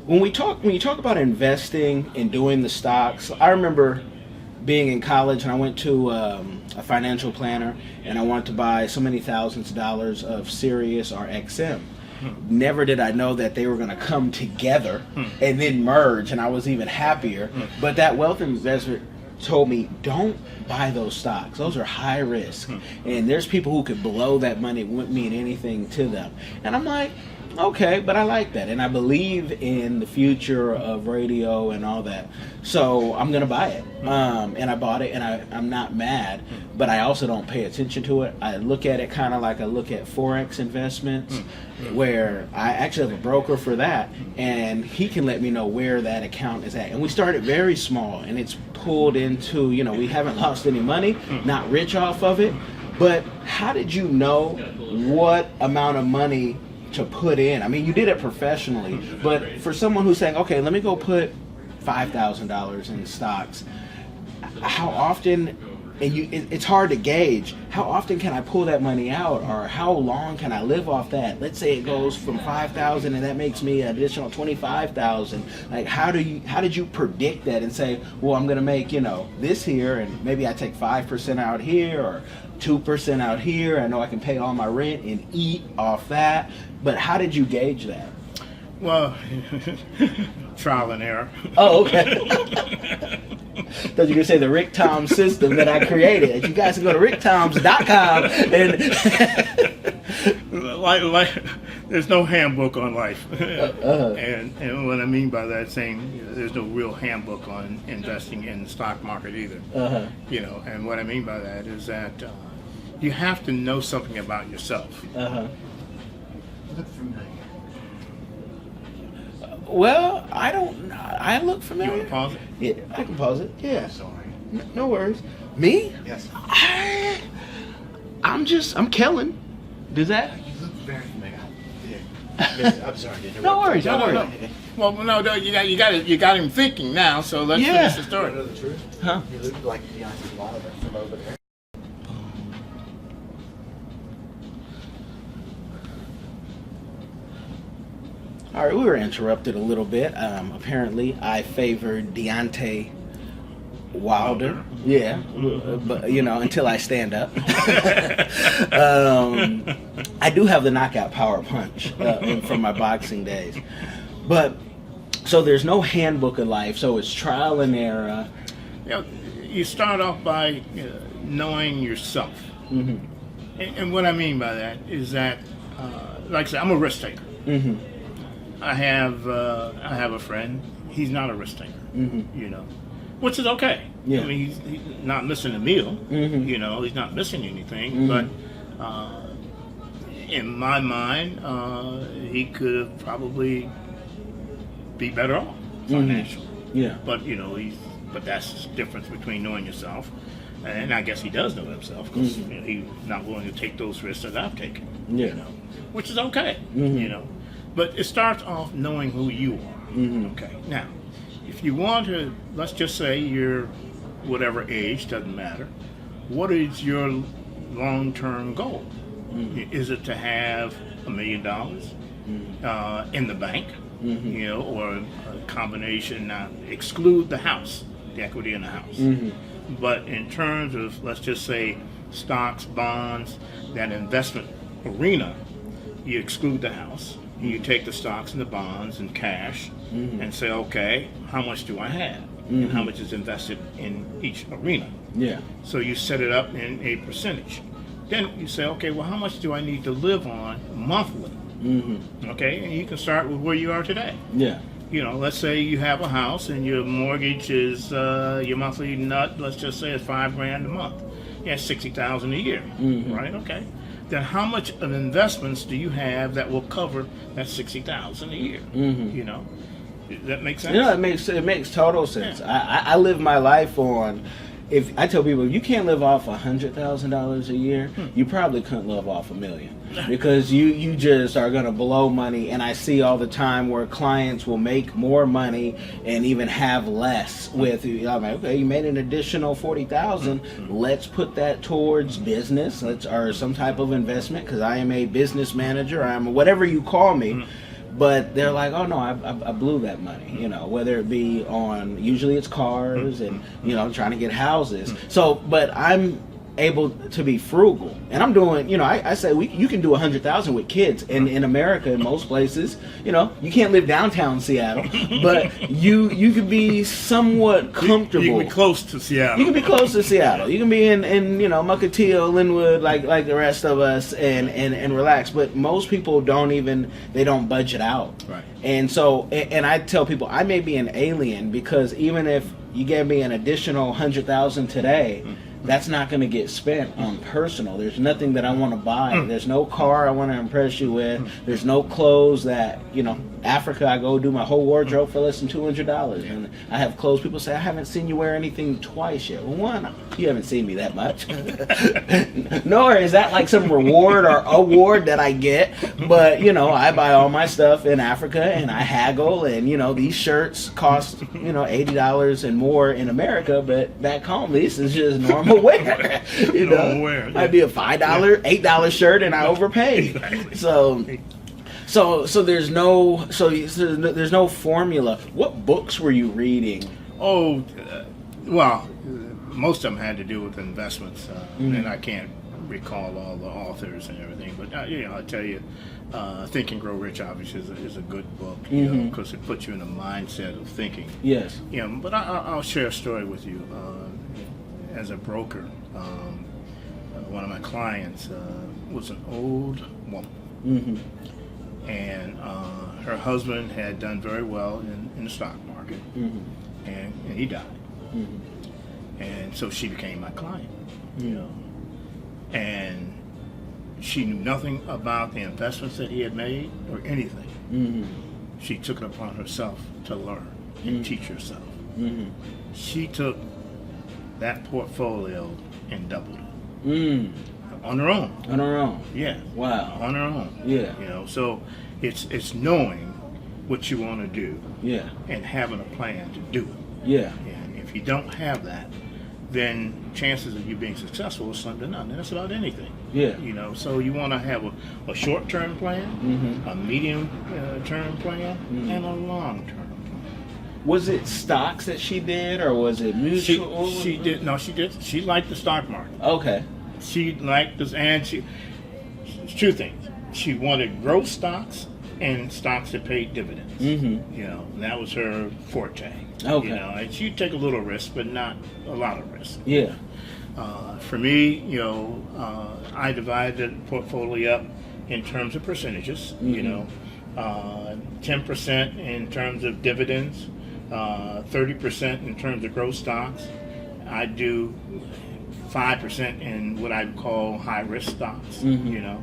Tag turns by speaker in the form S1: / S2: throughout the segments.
S1: when you talk about investing and doing the stocks, I remember being in college and I went to a financial planner and I wanted to buy so many thousands of dollars of Sirius or XM. Never did I know that they were going to come together and then merge, and I was even happier. But that wealth investor told me, don't buy those stocks. Those are high risk. And there's people who could blow that money. It wouldn't mean anything to them. And I'm like, okay, but I like that. And I believe in the future of radio and all that. So I'm going to buy it. And I bought it, and I'm not mad, but I also don't pay attention to it. I look at it kind of like I look at Forex investments, where I actually have a broker for that, and he can let me know where that account is at. And we started very small, and it's pulled into, we haven't lost any money, not rich off of it. But how did you know what amount of money to put in? I mean, you did it professionally, but for someone who's saying, okay, let me go put $5,000 in stocks, how often, and it's hard to gauge, how often can I pull that money out, or how long can I live off that? Let's say it goes from 5,000 and that makes me an additional 25,000. Like, how did you predict that and say, well, I'm going to make, this here, and maybe I take 5% out here or 2% out here. I know I can pay all my rent and eat off that. But how did you gauge that?
S2: Well, trial and error.
S1: Oh, okay. Thought you were going to say the Rick Tom system that I created. You guys can go to ricktoms.com and
S2: like, there's no handbook on life. And what I mean by that, saying there's no real handbook on investing in the stock market either. And what I mean by that is that you have to know something about yourself.
S1: Look familiar. Well, I don't. I look familiar.
S2: You want to pause it?
S1: Yeah, I can pause it. Yeah.
S2: I'm sorry.
S1: No worries. Me?
S2: Yes.
S1: I'm Kellen. Does that?
S2: You look very familiar. I'm sorry.
S1: No worries. No worries.
S2: Well, no, you got him thinking now. So let's finish the story.
S3: You know the truth?
S1: Huh?
S3: You look like Beyonce's monitor from over there.
S1: All right, we were interrupted a little bit. Apparently, I favored Deontay Wilder. Yeah, but until I stand up. I do have the knockout power punch from my boxing days. But so there's no handbook of life. So it's trial and error.
S2: You start off by knowing yourself, and what I mean by that is that, like I said, I'm a risk taker. I have a friend. He's not a risk taker, which is okay.
S1: Yeah.
S2: I mean, he's not missing a meal. He's not missing anything. But in my mind, he could have probably be better off financially.
S1: Yeah.
S2: But but that's the difference between knowing yourself, and I guess he does know himself because he's not willing to take those risks that I've taken. Which is okay. But it starts off knowing who you are. Okay. Now, if you want to, let's just say you're whatever age, doesn't matter. What is your long-term goal? Is it to have $1 million in the bank? Or a combination, not exclude the house, the equity in the house. But in terms of, let's just say, stocks, bonds, that investment arena, you exclude the house. You take the stocks and the bonds and cash and say, okay, how much do I have? And how much is invested in each arena?
S1: Yeah.
S2: So you set it up in a percentage. Then you say, okay, well, how much do I need to live on monthly? Okay, and you can start with where you are today.
S1: Yeah.
S2: Let's say you have a house and your mortgage is, your monthly nut, let's just say it's $5,000 a month. Yeah, $60,000 a year, right? Okay. Then how much of investments do you have that will cover that $60,000 a year? Does that make sense?
S1: It makes total sense.
S2: Yeah.
S1: I live my life on. If I tell people, if you can't live off $100,000 a year, you probably couldn't live off $1 million, because you just are going to blow money. And I see all the time where clients will make more money and even have less. With I'm like, okay, you made an additional $40,000. Let's put that towards business, or some type of investment, because I am a business manager. I'm whatever you call me. but they're like, oh no, I blew that money, you know, whether it be on, usually it's cars and, you know, trying to get houses. So, but I'm able to be frugal, and I'm doing, you know, I say you can do 100,000 with kids, and in America, in most places, you know, you can't live downtown Seattle, but you can be somewhat comfortable.
S2: You can be close to Seattle.
S1: You can be close to Seattle. You can be in you know, Mukilteo, Linwood, like the rest of us, and relax. But most people they don't budget out.
S2: Right.
S1: And so, and I tell people, I may be an alien, because even if you gave me an additional 100,000 today, that's not going to get spent on personal. There's nothing that I want to buy. There's no car I want to impress you with. There's no clothes that, you know, Africa, I go do my whole wardrobe for less than $200. And I have clothes. People say, I haven't seen you wear anything twice yet. Well, one, you haven't seen me that much. Nor is that like some reward or award that I get. But, you know, I buy all my stuff in Africa, and I haggle. And, you know, these shirts cost, you know, $80 and more in America. But back home, this is just normal wear. You know,
S2: Normal wear, yeah.
S1: Might be a $5, $8 shirt, and I overpaid.
S2: Exactly.
S1: So there's no formula. What books were you reading?
S2: Oh, well, most of them had to do with investments, and I can't recall all the authors and everything. But you know, I'll tell you, Think and Grow Rich obviously is a good book, you know, because it puts you in a mindset of thinking.
S1: Yes.
S2: You know, but I'll share a story with you. As a broker, one of my clients was an old woman, and her husband had done very well in the stock market, and he died, and so she became my client, you know, and she knew nothing about the investments that he had made or anything. She took it upon herself to learn and teach herself. She took that portfolio and doubled it on her own.
S1: On her own.
S2: Yeah.
S1: Wow.
S2: On her own.
S1: Yeah.
S2: You know, so it's knowing what you want to do.
S1: Yeah.
S2: And having a plan to do it.
S1: Yeah.
S2: And if you don't have that, then chances of you being successful is slim to none. And that's about anything.
S1: Yeah.
S2: You know, so you want to have a short-term plan, a medium-term plan, and a long-term plan.
S1: Was it stocks that she did, or was it mutual?
S2: She did. No, she did. She liked the stock market.
S1: Okay.
S2: She liked this, and two things. She wanted growth stocks and stocks that paid dividends. You know, and that was her forte.
S1: Okay.
S2: You know, and she'd take a little risk, but not a lot of risk.
S1: Yeah.
S2: For me, you know, I divided the portfolio up in terms of percentages. You know, 10% in terms of dividends. 30% in terms of growth stocks. I do 5% in what I call high risk stocks, you know,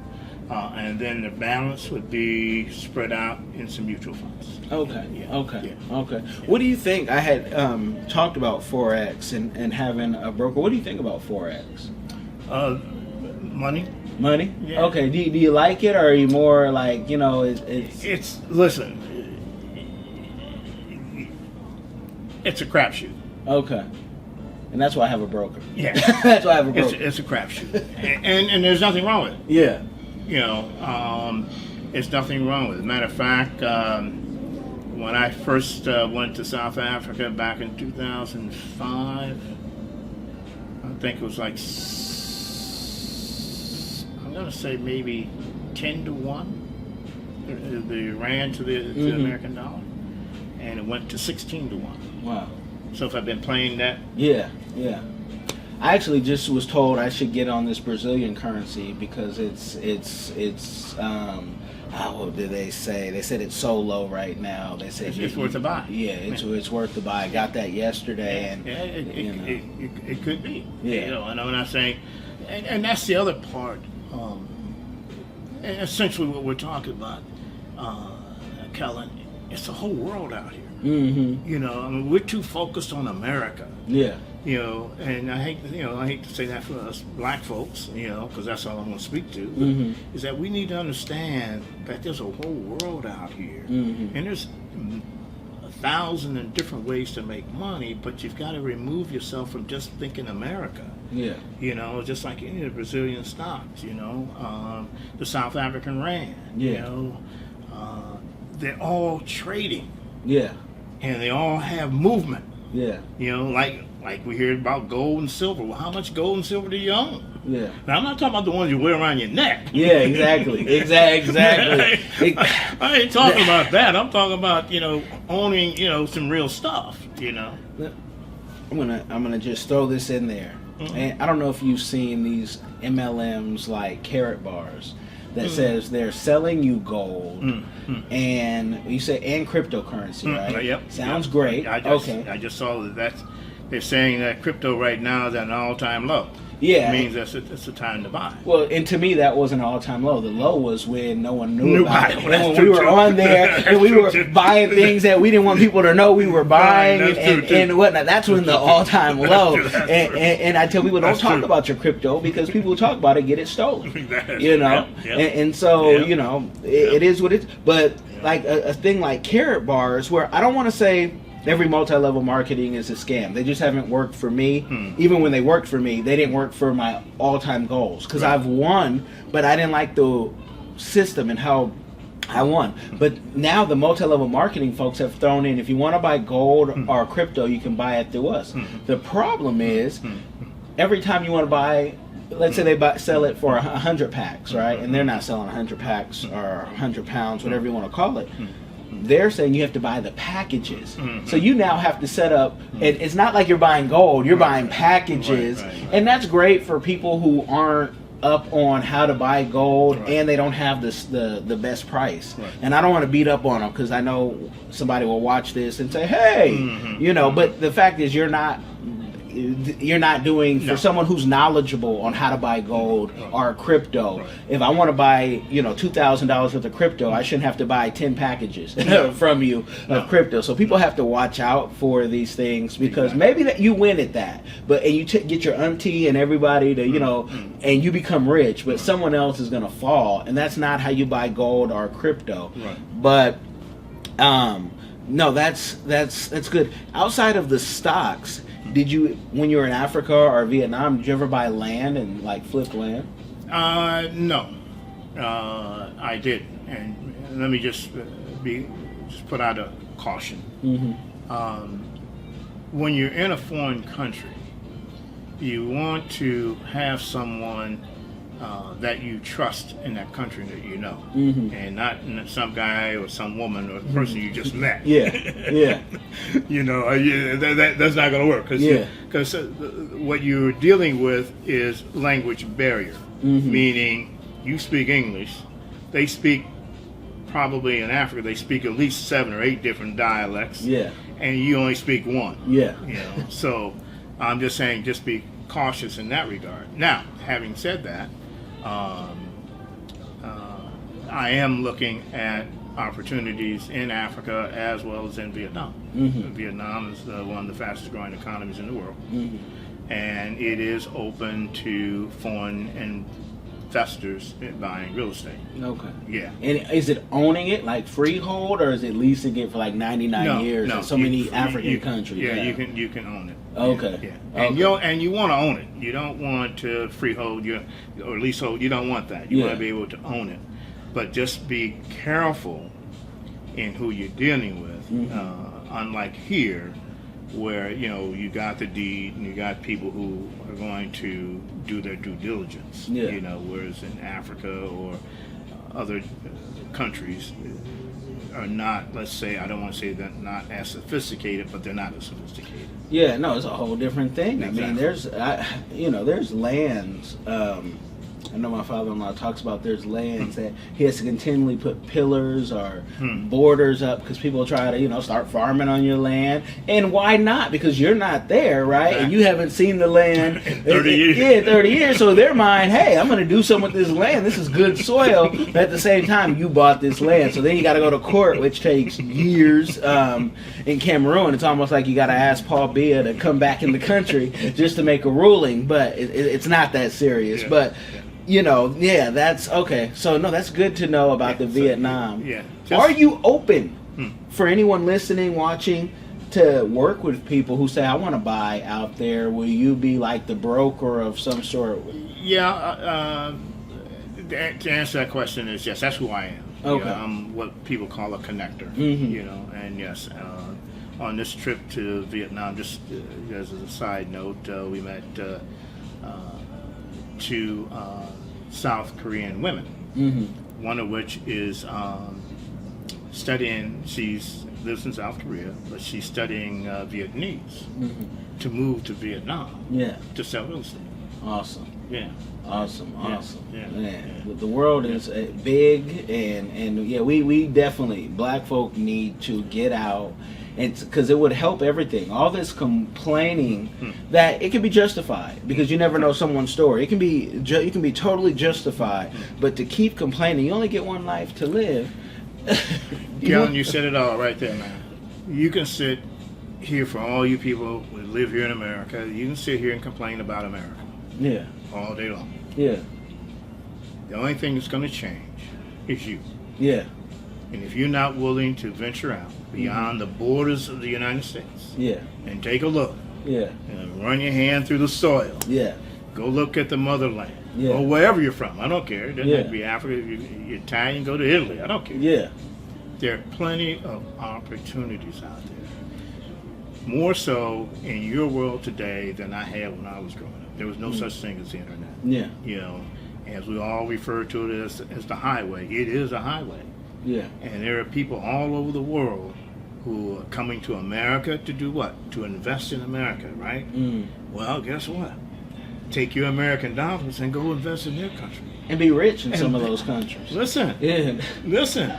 S2: and then the balance would be spread out in some mutual funds.
S1: Okay.
S2: Yeah.
S1: Okay.
S2: Yeah.
S1: Okay. What do you think? I had talked about Forex and having a broker. What do you think about Forex?
S2: Money.
S1: Money?
S2: Yeah.
S1: Okay. Do you like it, or are you more like, you know, it's
S2: listen. It's a crapshoot.
S1: Okay. And that's why I have a broker.
S2: Yeah.
S1: That's why I have a broker.
S2: It's a crapshoot. and there's nothing wrong with it.
S1: Yeah.
S2: You know, there's nothing wrong with it. Matter of fact, when I first went to South Africa back in 2005, I think it was like, I'm going to say maybe 10 to 1. The rand to the American dollar. And it went to 16 to 1.
S1: Wow.
S2: So if I've been playing that,
S1: yeah. I actually just was told I should get on this Brazilian currency because it's how did they say? They said it's so low right now. They said
S2: it's worth a buy.
S1: Yeah, it's worth the buy. I got that yesterday, and
S2: it could be.
S1: Yeah.
S2: You know, and I'm not saying, and that's the other part. And essentially, what we're talking about, Kellen, it's the whole world out here. You know, I mean, we're too focused on America.
S1: Yeah.
S2: You know, and I hate to say that for us black folks, you know, because that's all I'm going to speak to, is that we need to understand that there's a whole world out here, and there's 1,000 and different ways to make money, but you've got to remove yourself from just thinking America.
S1: Yeah.
S2: You know, just like any of the Brazilian stocks, you know, the South African rand, you know, they're all trading.
S1: Yeah.
S2: And they all have movement.
S1: Yeah.
S2: You know, like we hear about gold and silver. Well, how much gold and silver do you own?
S1: Yeah.
S2: Now, I'm not talking about the ones you wear around your neck.
S1: Yeah, exactly. Exactly.
S2: I ain't talking about that. I'm talking about, owning, some real stuff,
S1: I'm gonna just throw this in there. Mm-hmm. And I don't know if you've seen these MLMs like carrot bars that says they're selling you gold and you say and cryptocurrency, right?
S2: Yep.
S1: Sounds great.
S2: I just saw that they're saying that crypto right now is at an all-time low.
S1: Yeah.
S2: It means it's a time to buy.
S1: Well, and to me, that wasn't an all-time low. The low was when no one knew about it.
S2: When
S1: we were on there and we were buying things that we didn't want people to know we were buying and whatnot. That's when the all-time low. And I tell people, don't talk about your crypto because people who talk about it get it stolen. And so, it is what it is. But like a thing like carrot bars, where I don't want to say every multi-level marketing is a scam. They just haven't worked for me. Even when they worked for me, they didn't work for my all-time goals. Because I've won, but I didn't like the system and how I won. But now the multi-level marketing folks have thrown in, if you want to buy gold or crypto, you can buy it through us. The problem is, every time you want to buy, let's say they sell it for 100 packs, right? And they're not selling 100 packs or 100 pounds, whatever you want to call it. They're saying you have to buy the packages. So you now have to set up, it's not like you're buying gold, you're buying packages. Right. And that's great for people who aren't up on how to buy gold and they don't have the best price. Right. And I don't want to beat up on them because I know somebody will watch this and say, hey, but the fact is you're not doing for someone who's knowledgeable on how to buy gold or crypto. Right. If I want to buy, $2,000 worth of crypto, I shouldn't have to buy 10 packages from you of crypto. So people have to watch out for these things because maybe that you win at that, and you get your auntie and everybody to, and you become rich, but someone else is going to fall, and that's not how you buy gold or crypto. Right. But no, that's good. Outside of the stocks, did you, when you were in Africa or Vietnam, did you ever buy land and flip land?
S2: No, I didn't. And let me just put out a caution. When you're in a foreign country, you want to have someone that you trust in that country that and not some guy or some woman or the person you just met. That's not going to work because what you're dealing with is language barrier, meaning you speak English, they speak probably in Africa they speak at least 7 or 8 different dialects, and you only speak one. So I'm just saying, just be cautious in that regard. Now, having said that, I am looking at opportunities in Africa as well as in Vietnam. Vietnam is one of the fastest growing economies in the world, and it is open to foreign investors buying real estate.
S1: Okay.
S2: Yeah.
S1: And is it owning it like freehold, or is it leasing it for 99 years in so many African countries?
S2: Yeah, you can own it.
S1: Okay.
S2: Yeah. And you want to own it. You don't want to freehold or leasehold. You don't want that. You want to be able to own it. But just be careful in who you're dealing with. Unlike here, where you got the deed and you got people who are going to do their due diligence. Whereas in Africa or other countries are not, let's say, I don't want to say they're not as sophisticated, but they're not as sophisticated.
S1: Yeah, no, it's a whole different thing.
S2: Exactly.
S1: I mean, there's lands. I know my father-in-law talks about there's lands that he has to continually put pillars or borders up because people try to, start farming on your land. And why not? Because you're not there, right? And you haven't seen the land
S2: in 30 years.
S1: Yeah, 30 years. So in their mind, hey, I'm going to do something with this land. This is good soil. But at the same time, you bought this land. So then you got to go to court, which takes years. In Cameroon, it's almost like you got to ask Paul Biya to come back in the country just to make a ruling. But it's not that serious.
S2: Yeah.
S1: But that's okay. So no, that's good to know about the Vietnam. Are you open for anyone listening, watching, to work with people who say, I want to buy out there? Will you be like the broker of some sort?
S2: Yeah. To answer that question is yes. That's who I am.
S1: Okay.
S2: I'm what people call a connector. And yes, on this trip to Vietnam, just as a side note, we met two South Korean women. One of which is studying. Lives in South Korea, but she's studying Vietnamese to move to Vietnam.
S1: Yeah.
S2: To sell real estate.
S1: Awesome.
S2: Yeah.
S1: Awesome.
S2: Yeah.
S1: Man, the world is big, and yeah, we definitely, black folk need to get out, and because it would help everything. All this complaining that it can be justified, because you never know someone's story. It can be you can be totally justified, but to keep complaining, you only get one life to live.
S2: Kellen, you said it all right there, man. You can sit here, for all you people who live here in America, you can sit here and complain about America.
S1: Yeah.
S2: All day long.
S1: Yeah.
S2: The only thing that's going to change is you.
S1: Yeah.
S2: And if you're not willing to venture out beyond the borders of the United States,
S1: Yeah.
S2: and take a look,
S1: Yeah.
S2: and run your hand through the soil,
S1: Yeah.
S2: go look at the motherland,
S1: Yeah.
S2: or wherever you're from. I don't care. It doesn't
S1: Yeah.
S2: have to be Africa. If you're Italian, go to Italy. I don't care.
S1: Yeah.
S2: There are plenty of opportunities out there. More so in your world today than I had when I was growing up. There was no such thing as the internet.
S1: Yeah.
S2: As we all refer to it as the highway. It is a highway.
S1: Yeah.
S2: And there are people all over the world who are coming to America to do what? To invest in America, right? Well, guess what? Take your American dollars and go invest in their country.
S1: And be rich in some of those countries.
S2: Listen.
S1: Yeah.
S2: Listen.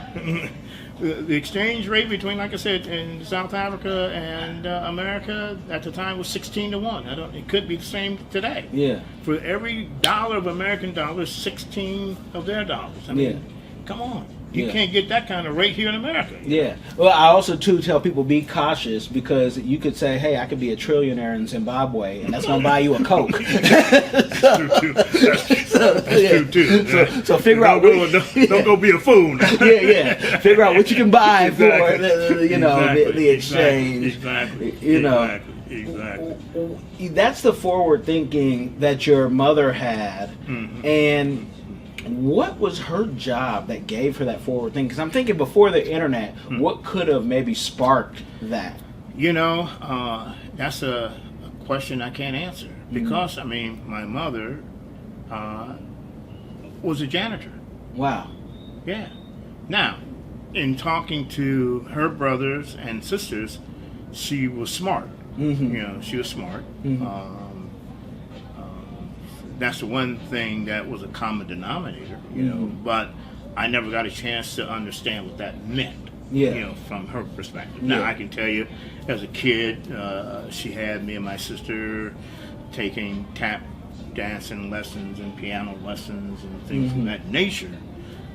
S2: The exchange rate between, like I said, in South Africa and America at the time was 16-1. It could be the same today.
S1: Yeah.
S2: For every dollar of American dollars, 16 of their dollars. I mean, come on. You can't get that kind of rate here in America.
S1: Yeah. Well, I also, too, tell people be cautious, because you could say, hey, I could be a trillionaire in Zimbabwe, and that's going to buy you a Coke.
S2: That's true, too. That's true, too.
S1: So figure out
S2: don't go be a fool.
S1: Yeah. Figure out what you can buy for the exchange.
S2: Exactly.
S1: Exactly. That's the forward thinking that your mother had. And what was her job that gave her that forward thing? Because I'm thinking, before the internet, what could have maybe sparked that?
S2: That's a question I can't answer. Because, my mother was a janitor.
S1: Wow.
S2: Yeah. Now, in talking to her brothers and sisters, she was smart. She was smart. That's the one thing that was a common denominator, but I never got a chance to understand what that meant, from her perspective. Now, I can tell you, as a kid, she had me and my sister taking tap dancing lessons and piano lessons and things of that nature,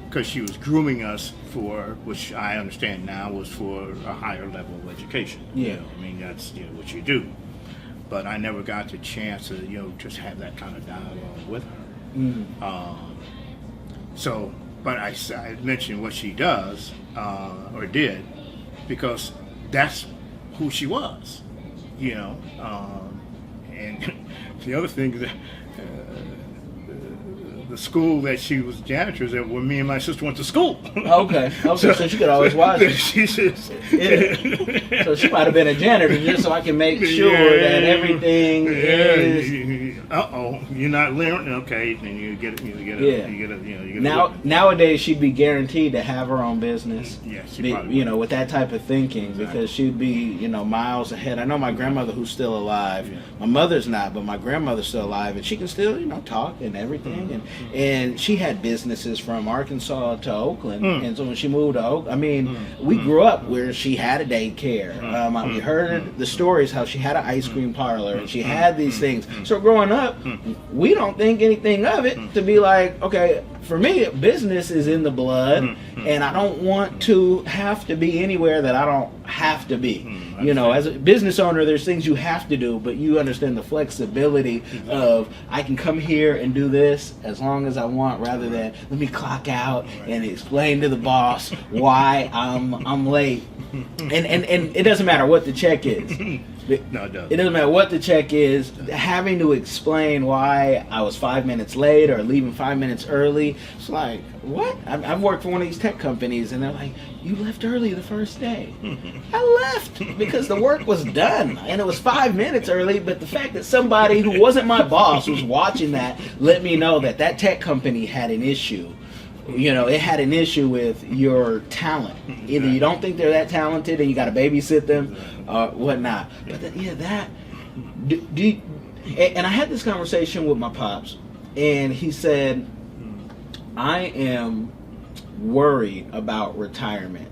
S2: because she was grooming us for, which I understand now was for a higher level of education. That's what you do. But I never got the chance to, just have that kind of dialogue with her. But I mentioned what she does, or did, because that's who she was, and the other thing is that the school that she was janitors at, where me and my sister went to school.
S1: Okay, so she could always watch it. So she might have been a janitor, just so I can make sure that everything is.
S2: You're not learning. Okay, then you get it.
S1: Nowadays, she'd be guaranteed to have her own business.
S2: Yeah, she probably would.
S1: With that type of thinking, because she'd be, miles ahead. I know my grandmother, who's still alive. Yeah. My mother's not, but my grandmother's still alive, and she can still, talk and everything. And she had businesses from Arkansas to Oakland, and so when she moved to Oakland, we grew up where she had a daycare. We heard the stories how she had an ice cream parlor, and she had these things. So growing up, we don't think anything of it to be like, okay, for me, business is in the blood, and I don't want to have to be anywhere that I don't have to be. As a business owner, there's things you have to do, but you understand the flexibility of, I can come here and do this as long as I want, rather than let me clock out and explain to the boss why I'm late. And it doesn't matter what the check is.
S2: No, it doesn't.
S1: It doesn't matter what the check is. Having to explain why I was 5 minutes late or leaving 5 minutes early. It's like, what? I've worked for one of these tech companies, and they're like, you left early the first day. I left because the work was done, and it was 5 minutes early, but the fact that somebody who wasn't my boss was watching that let me know that that tech company had an issue. You know, it had an issue with your talent. Either you don't think they're that talented and you got to babysit them or whatnot. But and I had this conversation with my pops, and he said, I am worried about retirement.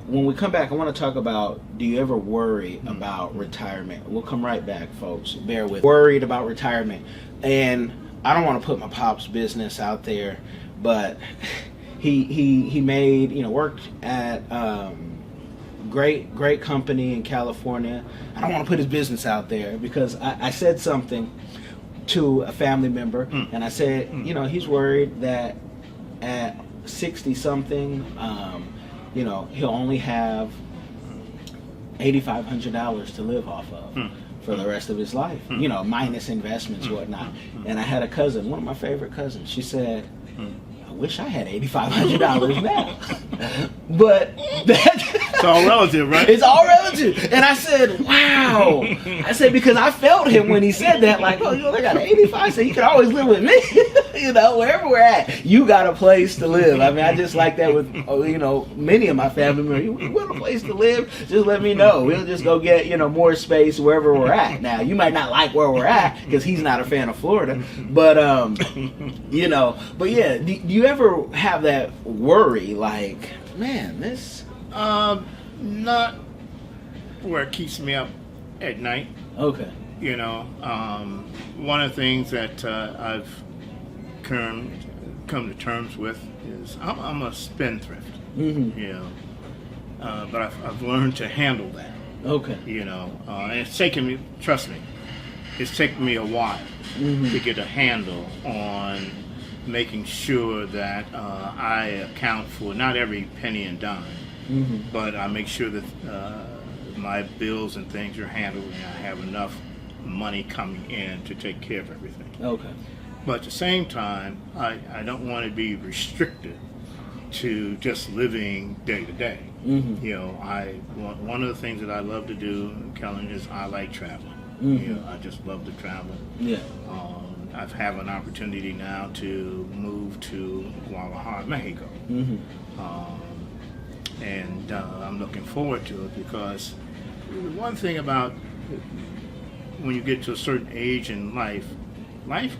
S1: When we come back, I want to talk about, do you ever worry about retirement? We'll come right back, folks. Bear with me. Worried about retirement. And I don't want to put my pop's business out there, but he made, worked at great company in California. I don't want to put his business out there because I said something to a family member, and I said, he's worried that at 60 something, he'll only have $8,500 to live off of for the rest of his life, minus investments, whatnot. And I had a cousin, one of my favorite cousins. She said, I wish I had $8,500 now. But
S2: it's all relative, right?
S1: It's all relative. And I said, wow. I said, because I felt him when he said that, like, oh, I got 85, so you can always live with me. Wherever we're at, you got a place to live. I mean, I just like that with, many of my family members. You want a place to live? Just let me know. We'll just go get, more space wherever we're at. Now, you might not like where we're at because he's not a fan of Florida. But, but yeah, do you ever have that worry, like, man, this...
S2: Not where it keeps me up at night.
S1: Okay.
S2: One of the things that I've come to terms with is I'm a spendthrift. But I've learned to handle that.
S1: Okay.
S2: And it's taken me, trust me, it's taken me a while to get a handle on making sure that I account for not every penny and dime, but I make sure that my bills and things are handled and I have enough money coming in to take care of everything.
S1: Okay.
S2: But at the same time, I don't want to be restricted to just living day to day. One of the things that I love to do, Kellen, is I like traveling. I just love to travel. Yeah. I've had an opportunity now to move to Guadalajara, Mexico. And I'm looking forward to it because one thing about when you get to a certain age in life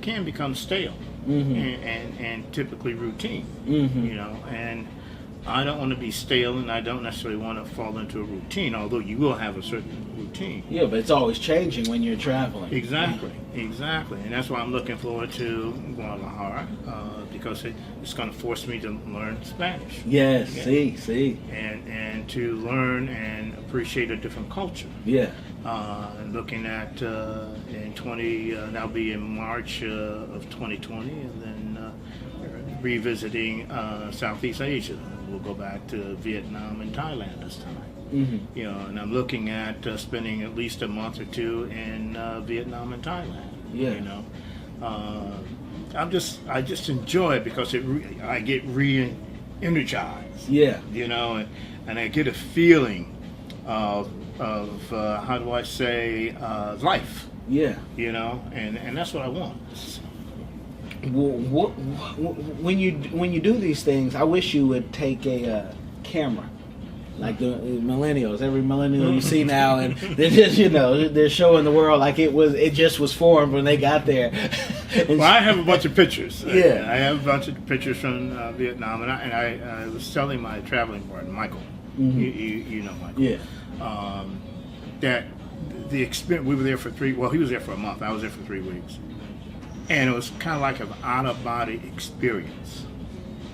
S2: can become stale and typically routine, and I don't want to be stale and I don't necessarily want to fall into a routine, although you will have a certain routine. Yeah,
S1: but it's always changing when you're traveling.
S2: Exactly. And that's why I'm looking forward to Guadalajara because it's going to force me to learn Spanish.
S1: Yes, see.
S2: And to learn and appreciate a different culture.
S1: Yeah.
S2: And looking at that'll be in March of 2020, and then revisiting Southeast Asia. We'll go back to Vietnam and Thailand this time. And I'm looking at spending at least a month or two in Vietnam and Thailand. Yeah. I just enjoy it because I get re-energized. Yeah. And I get a feeling of how do I say life. Yeah. And that's what I want.
S1: When you do these things, I wish you would take a camera, like the millennials. Every millennial you see now, and they're just they're showing the world like it just was formed when they got there.
S2: Well, I have a bunch of pictures.
S1: Yeah,
S2: I have a bunch of pictures from Vietnam, and I was telling my traveling partner Michael, you know Michael. Yeah. That the experience, we were there for he was there for a month. I was there for 3 weeks. And it was kind of like an out-of-body experience,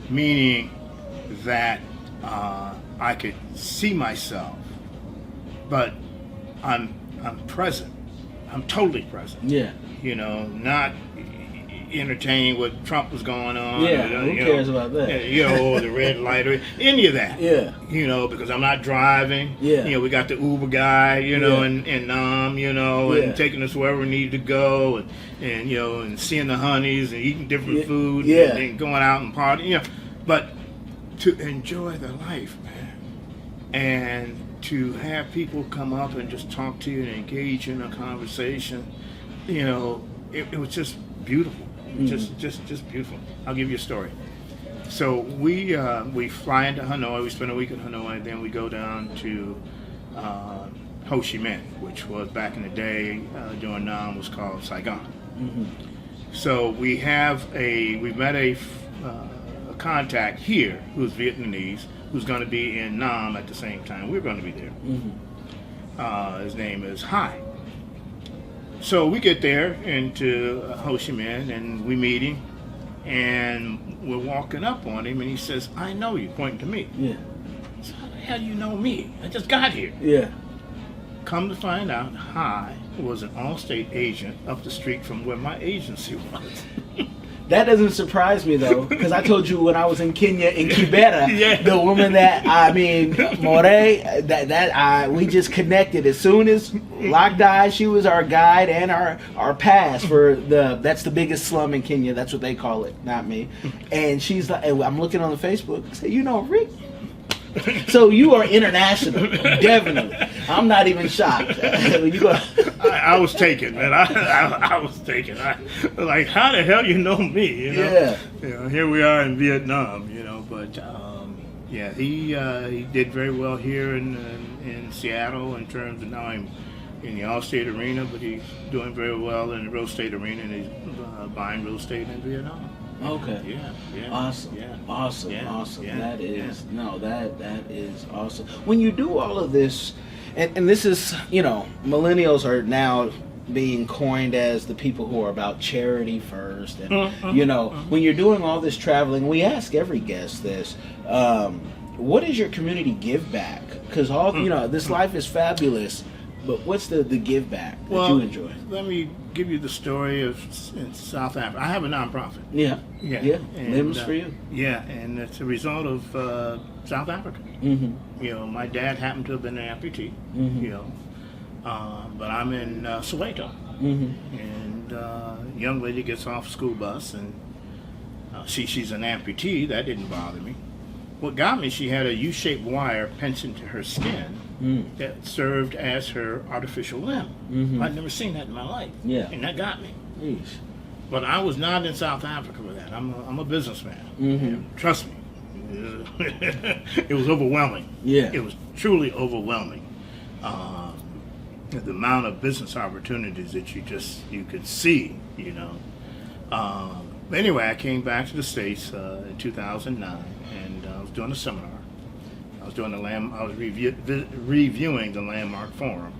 S2: meaning that I could see myself, but I'm present. I'm totally present. Yeah. entertained what Trump was going on.
S1: Yeah, who cares about that?
S2: You know, or the red light or any of that.
S1: Yeah.
S2: You know, because I'm not driving.
S1: Yeah.
S2: You know, we got the Uber guy, you know,
S1: Yeah.
S2: and Nam, you know,
S1: Yeah.
S2: and taking us wherever we need to go, and you know, and seeing the honeys and eating different food,
S1: Yeah.
S2: and going out and partying, you know. But to enjoy the life, man, and to have people come up and just talk to you and engage in a conversation, you know, it was just beautiful. Just beautiful. I'll give you a story. So we fly into Hanoi. We spend a week in Hanoi, and then we go down to Ho Chi Minh, which was back in the day during Nam was called Saigon. So we met a contact here who's Vietnamese, who's going to be in Nam at the same time we're going to be there. His name is Hai. So we get there into Ho Chi Minh, and we meet him, and we're walking up on him, and he says, "I know you," pointing to me.
S1: Yeah.
S2: So how the hell do you know me? I just got here.
S1: Yeah.
S2: Come to find out, Hai was an Allstate agent up the street from where my agency was.
S1: That doesn't surprise me though, because I told you when I was in Kenya, in Kibera,
S2: Yeah.
S1: the woman More, we just connected. As soon as Lock died, she was our guide and our pass for that's the biggest slum in Kenya. That's what they call it, not me. And she's like, I'm looking on the Facebook. I say, you know, Rick. So you are international, definitely. I'm not even shocked.
S2: I was taken, man. I was taken. Like, how the hell you know me? You know?
S1: Yeah.
S2: You know, here we are in Vietnam. You know, but yeah, he did very well here in Seattle in terms of now I'm in the Allstate arena, but he's doing very well in the real estate arena, and he's buying real estate in Vietnam.
S1: Okay.
S2: Yeah.
S1: Awesome.
S2: Yeah.
S1: Awesome.
S2: Yeah.
S1: Awesome.
S2: Yeah.
S1: That is awesome. When you do all of this, and this is, you know, millennials are now being coined as the people who are about charity first, and you know, when you're doing all this traveling, we ask every guest this: what is your community give back? Because you know, this life is fabulous. But what's the give back that you enjoy?
S2: Let me give you the story of in South Africa. I have a nonprofit.
S1: Yeah.
S2: And,
S1: Limbs for you.
S2: Yeah, and it's a result of South Africa.
S1: Mm-hmm.
S2: You know, my dad happened to have been an amputee. You know, but I'm in Soweto, and a young lady gets off a school bus, and she's an amputee. That didn't bother me. What got me, she had a U-shaped wire pinched into her skin that served as her artificial limb. I'd never seen that in my life.
S1: Yeah.
S2: And that got me.
S1: Jeez.
S2: But I was not in South Africa with that. I'm a businessman. And trust me, it was overwhelming.
S1: Yeah.
S2: It was truly overwhelming. The amount of business opportunities that you could see, you know. Anyway, I came back to the States in 2009, and I was doing a seminar. I was reviewing the Landmark Forum,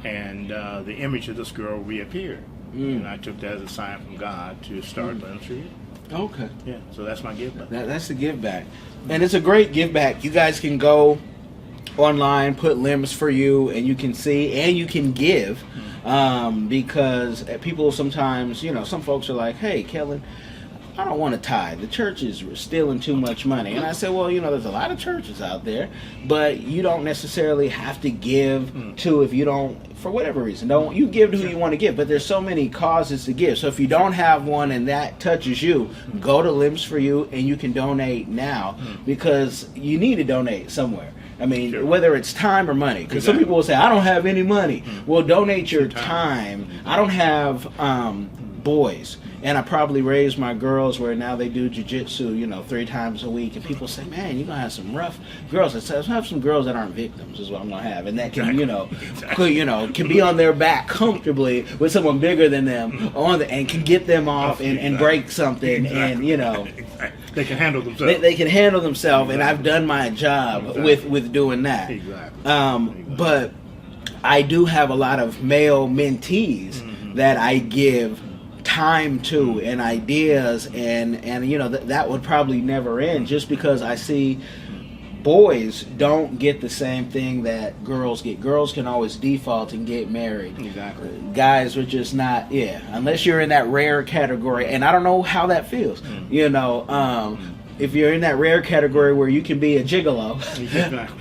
S2: and the image of this girl reappeared, and I took that as a sign from God to start Limbs for You.
S1: Okay.
S2: Yeah, so that's my give back.
S1: That's the give back, and it's a great give back. You guys can go online, put Limbs for You, and you can see and you can give, because people sometimes, you know, some folks are like, "Hey, Kellen, I don't want to tithe. The church is stealing too much money." And I said, well, you know, there's a lot of churches out there, but you don't necessarily have to give to, if you don't, for whatever reason, you give to who you want to give, but there's so many causes to give. So if you don't have one and that touches you, go to Limbs for You, and you can donate now, because you need to donate somewhere. I mean, whether it's time or money, because some people will say, I don't have any money. Well, donate your time. I don't have boys, and I probably raised my girls where now they do jiu-jitsu, you know, 3 times a week, and people say, man, you're going to have some rough girls. I said, I have some girls that aren't victims is what I'm going to have, and that can, you know, can be on their back comfortably with someone bigger than them and can get them off and break something, and, you know.
S2: They can handle themselves.
S1: They can handle themselves, and I've done my job with doing that.
S2: Exactly.
S1: But I do have a lot of male mentees that I give time to, and ideas, and you know, that would probably never end, just because I see boys don't get the same thing that girls get. Girls can always default and get married.
S2: Exactly.
S1: Guys are just not, unless you're in that rare category. And I don't know how that feels. You know, if you're in that rare category where you can be a gigolo,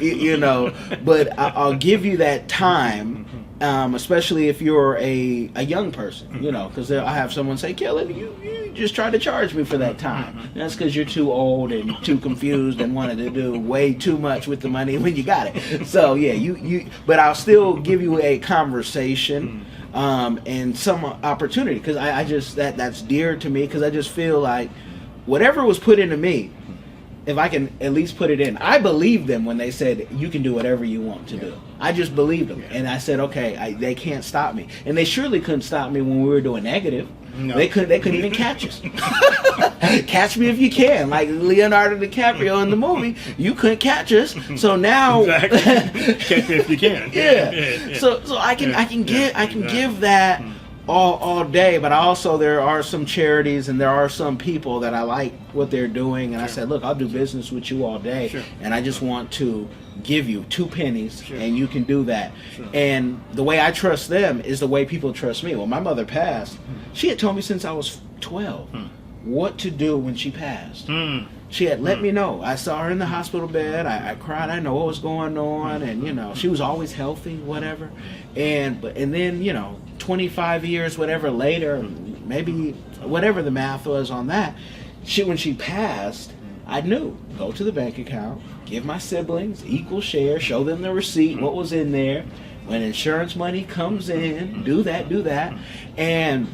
S1: you know, but I'll give you that time, especially if you're a young person, you know, because I have someone say, Kellen, you just tried to charge me for that time. That's because you're too old and too confused and wanted to do way too much with the money when you got it. So, but I'll still give you a conversation and some opportunity, because I just, that's dear to me, because I just feel like whatever was put into me, if I can at least put it in. I believed them when they said you can do whatever you want to do. I just believed them, and I said, okay, they can't stop me, and they surely couldn't stop me when we were doing negative. No. They couldn't even catch us. Catch me if you can, like Leonardo DiCaprio in the movie. You couldn't catch us, so now
S2: catch me if you can.
S1: Yeah. So I can give that all day, but also there are some charities and there are some people that I like what they're doing, and I said, look, I'll do business with you all day, and I just want to give you 2 pennies, and you can do that. And the way I trust them is the way people trust me. When my mother passed, she had told me since I was 12 what to do when she passed. She had let me know. I saw her in the hospital bed. I cried. I know what was going on, and you know, she was always healthy, whatever. And then, you know, 25 years, whatever later, maybe whatever the math was on that, when she passed, I knew, go to the bank account, give my siblings equal share, show them the receipt, what was in there. When insurance money comes in, do that. And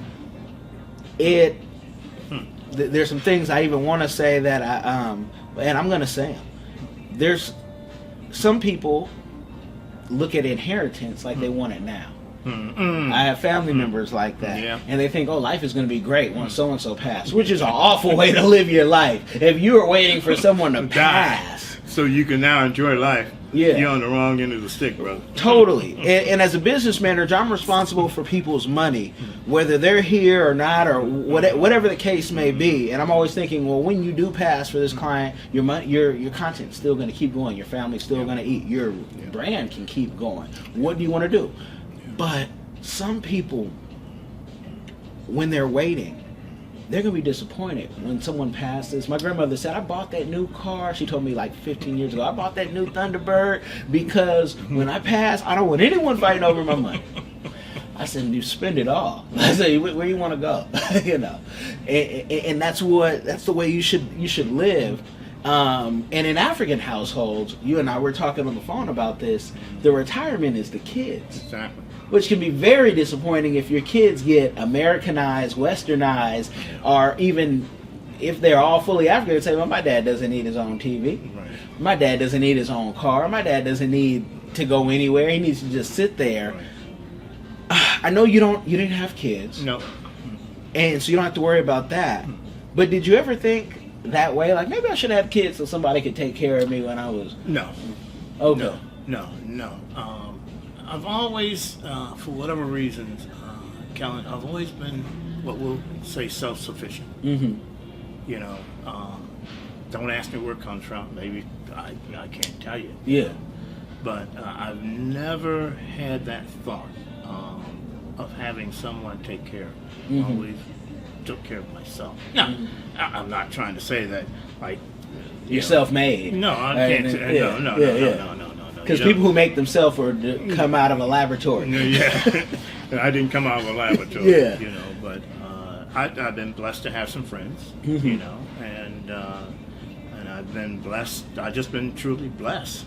S1: there's some things I even want to say that and I'm going to say them. There's some people look at inheritance like they want it now. I have family members like that, and they think, oh, life is going to be great once so-and-so passes, which is an awful way to live your life. If you are waiting for someone to pass
S2: so you can now enjoy life, you're on the wrong end of the stick, brother.
S1: Totally. And as a business manager, I'm responsible for people's money, whether they're here or not, or whatever the case may be. And I'm always thinking, well, when you do pass for this client, your money, your content's still going to keep going. Your family's still going to eat. Your brand can keep going. What do you want to do? But some people, when they're waiting, they're going to be disappointed when someone passes. My grandmother said, I bought that new car. She told me like 15 years ago, I bought that new Thunderbird because when I pass, I don't want anyone fighting over my money. I said, you spend it all. I said, where you want to go? You know, and that's the way you should live. And in African households, you and I were talking on the phone about this, the retirement is the kids.
S2: Exactly.
S1: Which can be very disappointing if your kids get Americanized, Westernized, or even if they're all fully African, they say, well, my dad doesn't need his own TV. Right. My dad doesn't need his own car. My dad doesn't need to go anywhere. He needs to just sit there. Right. I know you didn't have kids.
S2: No.
S1: And so you don't have to worry about that. But did you ever think that way? Like, maybe I should have kids so somebody could take care of me when I was...
S2: No.
S1: Okay.
S2: No. I've always, for whatever reasons, Kellen, I've always been what we'll say self-sufficient. Mm-hmm. You know, don't ask me where it comes from. Maybe I can't tell you.
S1: Yeah.
S2: But I've never had that thought of having someone take care of me. I always took care of myself. Now, I'm not trying to say that, like...
S1: You're self-made.
S2: No, I can't say... No.
S1: Because people who make themselves come out of a laboratory.
S2: Yeah, I didn't come out of a laboratory.
S1: Yeah.
S2: You know, but I've been blessed to have some friends. You know, and I've been blessed. I've just been truly blessed.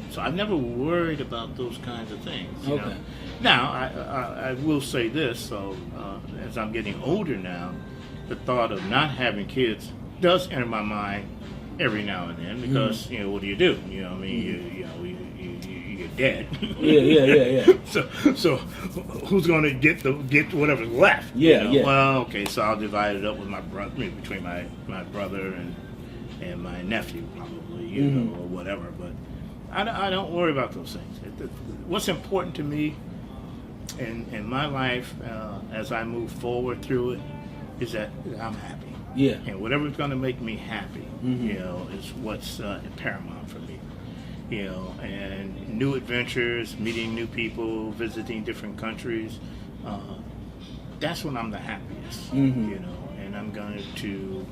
S2: So I've never worried about those kinds of things. You know? Now I will say this. So as I'm getting older now, the thought of not having kids does enter my mind every now and then, because you know, what do? You know, I mean, you're dead.
S1: Yeah.
S2: So who's going to get whatever's left?
S1: Yeah,
S2: you know? Well, okay, so I'll divide it up with my brother, between my brother and my nephew, probably, you know, or whatever. But I don't worry about those things. What's important to me in my life as I move forward through it is that I'm happy.
S1: Yeah.
S2: And whatever's going to make me happy, is what's paramount for me. And new adventures, meeting new people, visiting different countries. That's when I'm the happiest, and I'm going to,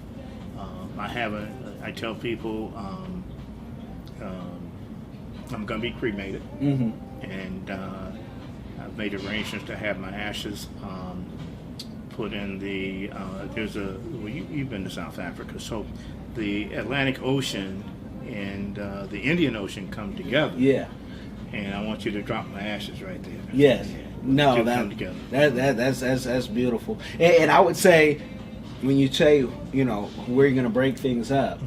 S2: I tell people, I'm going to be cremated, and I've made arrangements to have my ashes put in the, you've been to South Africa, so the Atlantic Ocean and the Indian Ocean come together.
S1: Yeah.
S2: And I want you to drop my ashes right there.
S1: Yes. No, that's beautiful. And I would say, when you say, where you're going to break things up,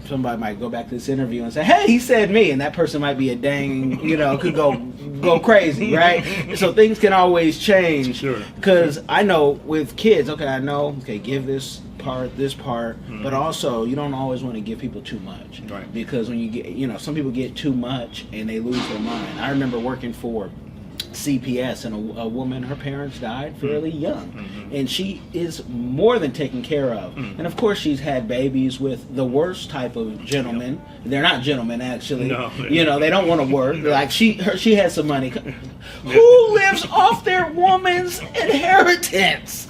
S1: somebody might go back to this interview and say, hey, he said me, and that person might be a dang, could go crazy, right? So things can always change.
S2: Sure.
S1: Because I know with kids, give this part, but also you don't always want to give people too much.
S2: Right.
S1: Because when you get, some people get too much and they lose their mind. I remember working for CPS, and a woman, her parents died fairly young, and she is more than taken care of. And of course, she's had babies with the worst type of gentlemen. They're not gentlemen, actually.
S2: No.
S1: They don't want to work. Like she has some money. Who lives off their woman's inheritance?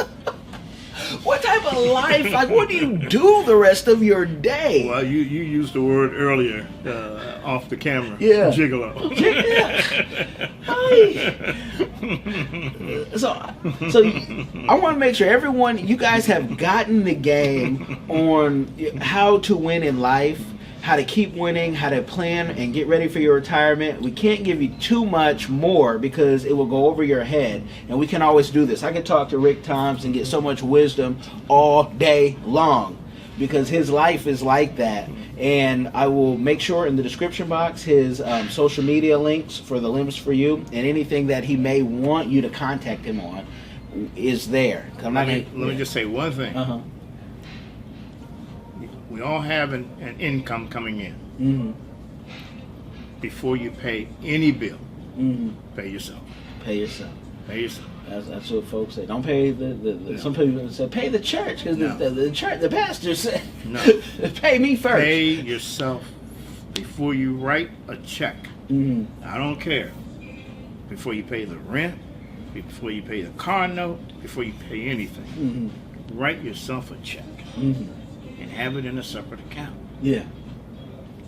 S1: What type of life? Like, what do you do the rest of your day?
S2: Well, you used the word earlier off the camera.
S1: Yeah.
S2: Gigolo.
S1: So I want to make sure you guys have gotten the game on how to win in life, how to keep winning, how to plan and get ready for your retirement. We can't give you too much more because it will go over your head, and we can always do this. I can talk to Rick Toms and get so much wisdom all day long because his life is like that. And I will make sure in the description box his social media links for the Limits for You, and anything that he may want you to contact him on is there.
S2: Let me just say one thing. We all have an income coming in. Before you pay any bill, pay yourself.
S1: Pay yourself.
S2: Pay yourself.
S1: That's what folks say. Don't pay the some people say pay the church because the church, the pastor said pay me first.
S2: Pay yourself before you write a check. I don't care. Before you pay the rent, before you pay the car note, before you pay anything, write yourself a check and have it in a separate account.
S1: Yeah.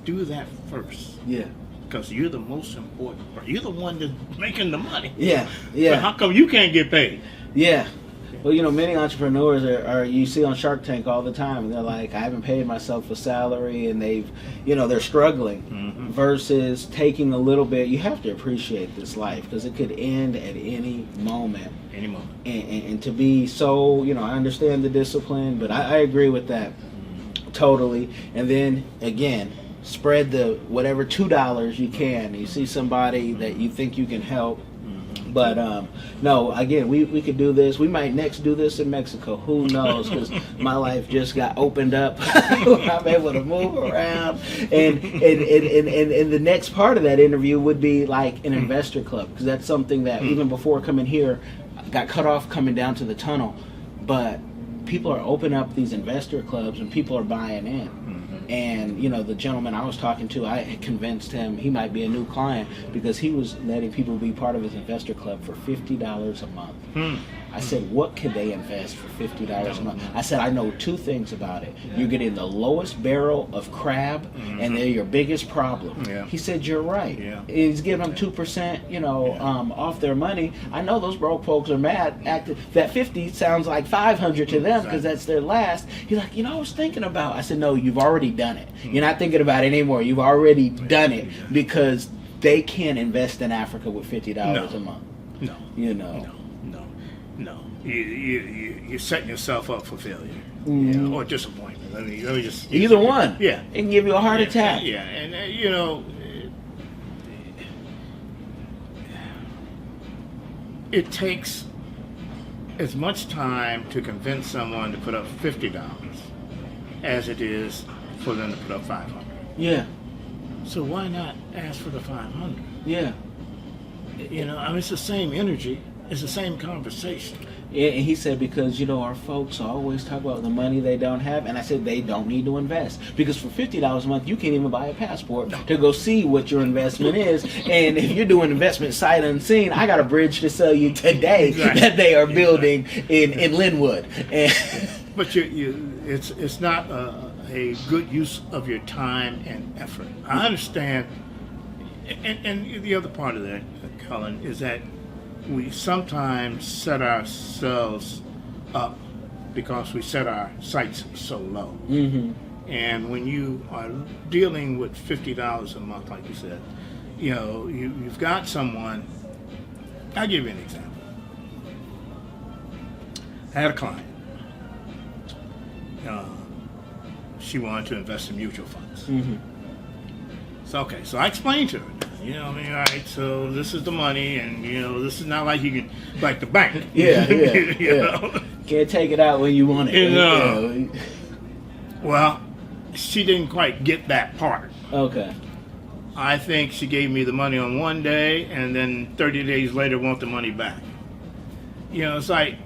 S1: Do
S2: that first.
S1: Yeah.
S2: Because you're the most important. You're the one that's making the money.
S1: Yeah, yeah.
S2: So how come you can't get paid?
S1: Yeah. Well, many entrepreneurs are you see on Shark Tank all the time. They're like, I haven't paid myself a salary, and they're struggling. Versus taking a little bit. You have to appreciate this life because it could end at any moment.
S2: Any moment.
S1: And to be so, I understand the discipline, but I agree with that totally. And then again, spread the whatever $2 you can. You see somebody that you think you can help. But no, again, we could do this. We might next do this in Mexico. Who knows? Because my life just got opened up. I'm able to move around. And the next part of that interview would be like an investor club. Because that's something that even before coming here, got cut off coming down to the tunnel. But people are opening up these investor clubs and people are buying in. And, the gentleman I was talking to, I had convinced him he might be a new client because he was letting people be part of his investor club for $50 a month. I said, what could they invest for $50 a month? I said, I know two things about it. You're getting the lowest barrel of crab, and they're your biggest problem. He said, you're right. He's giving them 2%, off their money. I know those broke folks are mad. That 50 sounds like 500 to them because that's their last. He's like, I was thinking about. I said, no, you've already done it. You're not thinking about it anymore. You've already done it because they can't invest in Africa with $50 a month.
S2: No. You're setting yourself up for failure or disappointment. Let me just
S1: either one.
S2: Yeah,
S1: it can give you a heart attack.
S2: Yeah, and it takes as much time to convince someone to put up $50 as it is for them to put up $500.
S1: Yeah.
S2: So why not ask for the $500?
S1: Yeah.
S2: It's the same energy. It's the same conversation.
S1: And he said, because, our folks always talk about the money they don't have. And I said, they don't need to invest. Because for $50 a month, you can't even buy a passport to go see what your investment is. And if you're doing investment sight unseen, I got a bridge to sell you today that they are building in Linwood. And
S2: but it's not a good use of your time and effort. I understand. And the other part of that, Kellen, is that we sometimes set ourselves up because we set our sights so low.
S1: Mm-hmm.
S2: And when you are dealing with $50 a month, like you said, you've got someone. I'll give you an example. I had a client. She wanted to invest in mutual funds.
S1: Mm-hmm.
S2: So I explained to her, all right, so this is the money, and, this is not like you can, like the bank.
S1: Yeah.
S2: you know?
S1: Can't take it out when you want it.
S2: Well, she didn't quite get that part.
S1: Okay.
S2: I think she gave me the money on one day, and then 30 days later want the money back. It's like,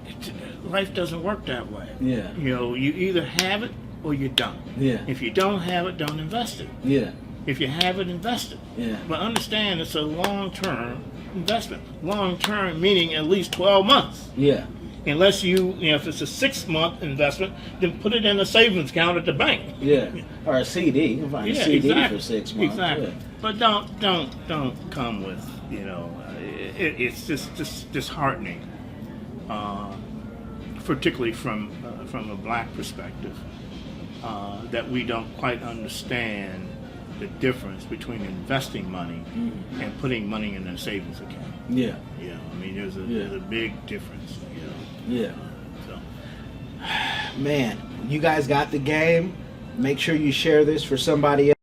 S2: life doesn't work that way.
S1: Yeah.
S2: You either have it or you don't.
S1: Yeah.
S2: If you don't have it, don't invest it.
S1: Yeah.
S2: If you have it, invest it.
S1: Yeah.
S2: But understand it's a long-term investment. Long-term meaning at least 12 months.
S1: Yeah.
S2: Unless if it's a 6-month investment, then put it in a savings account at the bank.
S1: Yeah. Or a CD. You can find a CD
S2: exactly.
S1: for 6 months.
S2: Exactly.
S1: Yeah.
S2: But don't come with, it's just disheartening, particularly from a black perspective, that we don't quite understand the difference between investing money and putting money in a savings account.
S1: Yeah.
S2: There's a big difference.
S1: Yeah.
S2: So,
S1: man, you guys got the game. Make sure you share this for somebody else.